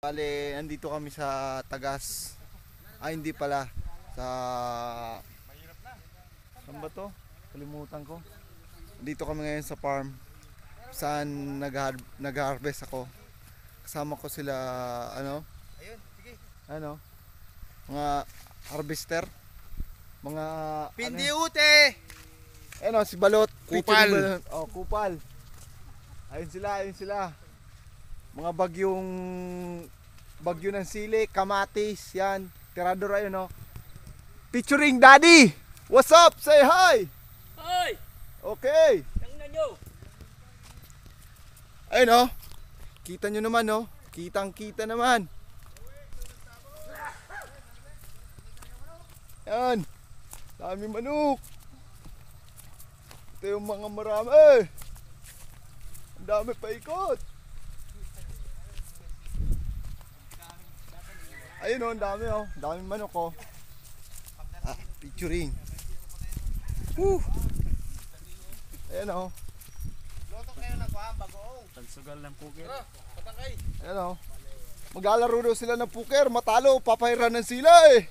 Bale, nandito kami sa Tagas. Hindi pala. Sa... Saan ba to? Kalimutan ko. Dito kami ngayon sa farm. Saan nag-harvest ako. Kasama ko sila, Ayun, sige. Mga harvester. Mga... Pindiute! Si Balot. Kupal. Balot. Kupal. Ayun sila. Mga bagyo ng sili, kamatis, yan. Tirador ayun, Featuring Daddy! What's up? Say hi! Hoy! Okay. Tingnan nyo! Ayun, kita nyo naman, Kitang-kita naman. Yan. Dami manok. Ito yung mga marami. Ang dami paikot. Ayun, ang dami, Ang dami manok, Featuring. Woo! Ayan, Loto kayo ng kuha, bagoong. Tagsugal ng puker. Patangkay. Ayan, maglalaro daw sila ng poker. Matalo, papahiranan sila eh.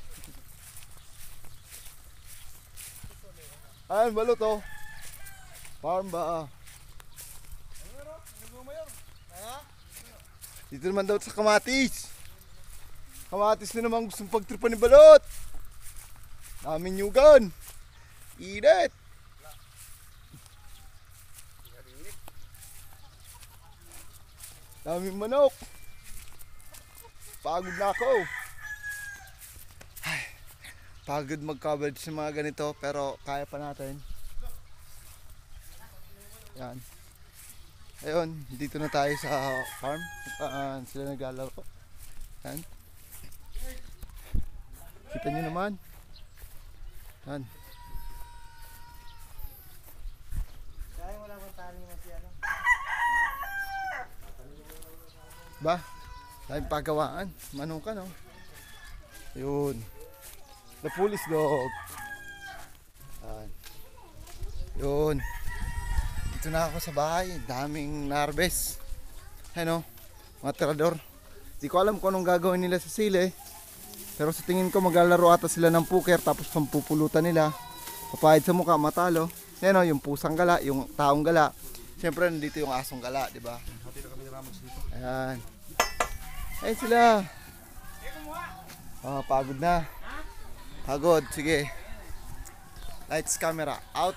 Ayan, Balot, Farm ba, Dito naman daw sa kamatis. Kamatis na naman gustong pagtripan ni Balot. Daming nyugan. Init. Daming manok. Pagod na ako. Ay, pagod mag-coverage sa mga ganito, pero kaya pa natin. Yan. Ayun, dito na tayo sa farm. Sila naglalaro. Yan. Kita nyo naman. Yan. Kaya wala kang tali mo si ano. Ba? Dahil pagawaan. Manukan, Yun. The police dog. Yan. Yun. Dito na ako sa bahay. Daming narbes. Ano? Mga tirador. Di ko alam kung anong gagawin nila sa sili. Pero sa tingin ko maglalaro ata sila ng poker. Tapos pampupulutan nila. Papahid sa mukha, matalo. Yan, yung pusang gala, yung taong gala. Siyempre nandito yung asong gala, di ba? Ayan. Ayun sila. Pagod na. Pagod, sige. Lights, camera, out.